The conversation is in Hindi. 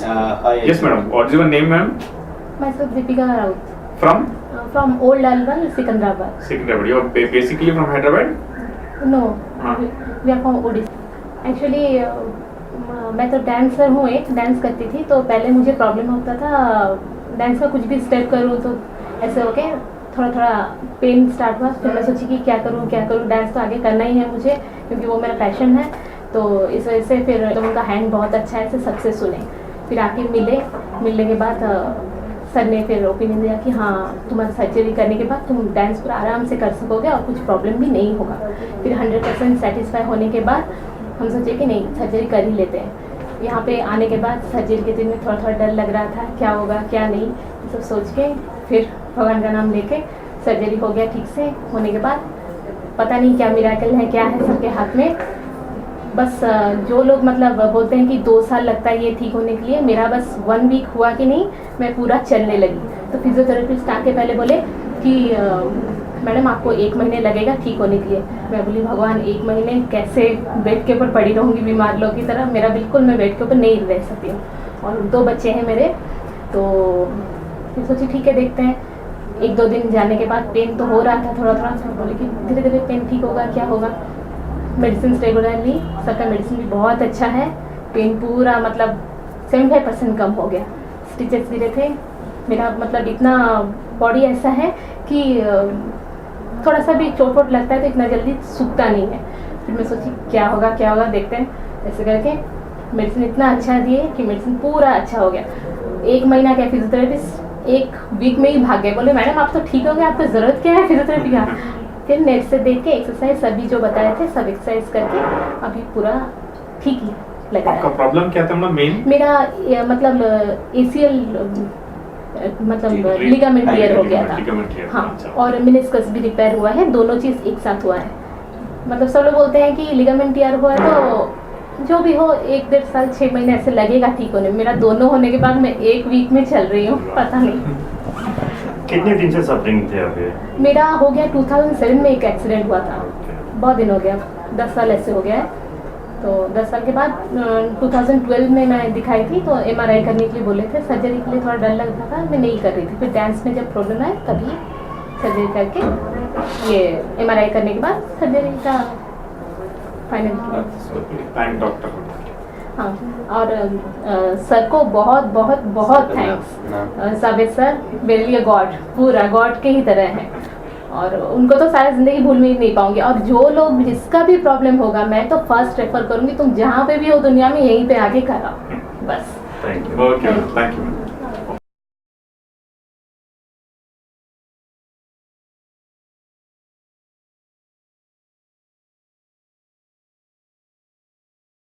Hi. Yes, madam. What is your name, ma'am? Myself Dipika Raut From from Old Alban, Secunderabad. Secunderabad. You are basically from Hyderabad? No, हाँ. we are from Odisha. Actually मैं तो डांसर हूँ, एक डांस करती थी, तो पहले मुझे प्रॉब्लम होता था डांस का कुछ भी स्टेप करूँ तो ऐसे होके थोड़ा थोड़ा पेन स्टार्ट हुआ। फिर मैं सोची कि क्या करूँ, डांस तो आगे करना ही है मुझे क्योंकि वो मेरा पैशन है। तो इस वजह से फिर तो उनका हैंड बहुत अच्छा है, ऐसे सक्सेसफुल है। फिर आके मिलने के बाद सर ने फिर ओपिनियन दिया कि हाँ तुम्हारा सर्जरी करने के बाद तुम डांस पूरा आराम से कर सकोगे और कुछ प्रॉब्लम भी नहीं होगा। फिर 100% सेटिस्फाई होने के बाद हम सोचे कि नहीं सर्जरी कर ही लेते हैं। यहाँ पे आने के बाद सर्जरी के दिन में थोड़ा थोड़ा डर लग रहा था, क्या होगा क्या नहीं, ये सब सोच के फिर भगवान का नाम लेके सर्जरी हो गया ठीक से। होने के बाद पता नहीं क्या मिरेकल है, क्या है सबके हाथ में। बस जो लोग मतलब बोलते हैं कि 2 साल लगता है ये ठीक होने के लिए, मेरा बस 1 वीक हुआ कि नहीं मैं पूरा चलने लगी। तो फिजियोथेरेपिस्ट आके पहले बोले कि मैडम आपको 1 महीने लगेगा ठीक होने के लिए। मैं बोली भगवान 1 महीने कैसे बेड के ऊपर पड़ी रहूँगी बीमार लोग की तरह, मेरा बिल्कुल मैं बेड के ऊपर नहीं रह सकती हूँ। और 2 बच्चे हैं मेरे, तो फिर सोची ठीक है देखते हैं। 1-2 दिन जाने के बाद पेन तो हो रहा था थोड़ा थोड़ा, बोले कि धीरे धीरे पेन ठीक होगा, क्या होगा। मेडिसिन रेगुलरली, सबका मेडिसिन भी बहुत अच्छा है। पेन पूरा मतलब 75% कम हो गया। स्टिचेस गिरे थे, मेरा मतलब इतना बॉडी ऐसा है कि थोड़ा सा भी चोट वोट लगता है तो इतना जल्दी सूखता नहीं है। फिर मैं सोची क्या होगा देखते हैं। ऐसे करके मेडिसिन इतना अच्छा दिए कि मेडिसिन पूरा अच्छा हो गया। 1 महीना क्या फिजियोथेरेपिस्ट 1 वीक में ही भाग गए, बोले मैडम आप तो ठीक हो गए, आपको ज़रूरत क्या है फिजियोथेरेपी का। फिर नेट से देख के एक्सरसाइज सभी जो बताए थे सब एक्सरसाइज करके अभी पूरा ठीक ही लग रहा है। आपका प्रॉब्लम क्या था मेन? मेरा मतलब ACL मतलब लिगामेंट टियर हो गया था। हाँ, और मेनिस्कस भी रिपेयर हुआ है, दोनों चीज़ एक साथ हुआ है। मतलब सब लोग बोलते हैं कि लिगामेंट टियर हुआ है तो जो भी हो 1-1.5 साल 6 महीने ऐसे लगेगा ठीक होने में। मेरा दोनों होने के बाद मैं 1 वीक में चल रही हूँ, पता नहीं। कितने दिन से सफरिंग थे अभी? मेरा हो गया 2007 में एक एक्सीडेंट हुआ था, बहुत दिन हो गया, 10 साल ऐसे हो गया है। तो 10 साल के बाद 2012 में मैं दिखाई थी, तो MRI करने के लिए बोले थे। सर्जरी के लिए थोड़ा डर लग रहा था, मैं नहीं कर रही थी। फिर डांस में जब प्रॉब्लम आया तभी सर्जरी करके ये MRI करने के बाद सर्जरी का फाइनल किया। डॉक्टर। हाँ, और सर को बहुत बहुत बहुत थैंक्स। साबित सर मेरे लिए गॉड, पूरा गॉड के ही तरह है। और उनको तो सारी ज़िंदगी भूल में ही नहीं पाऊंगी। और जो लोग जिसका भी प्रॉब्लम होगा मैं तो फर्स्ट रेफर करूंगी, तुम जहाँ पे भी हो दुनिया में यहीं पे आके कराओ बस। Thank you.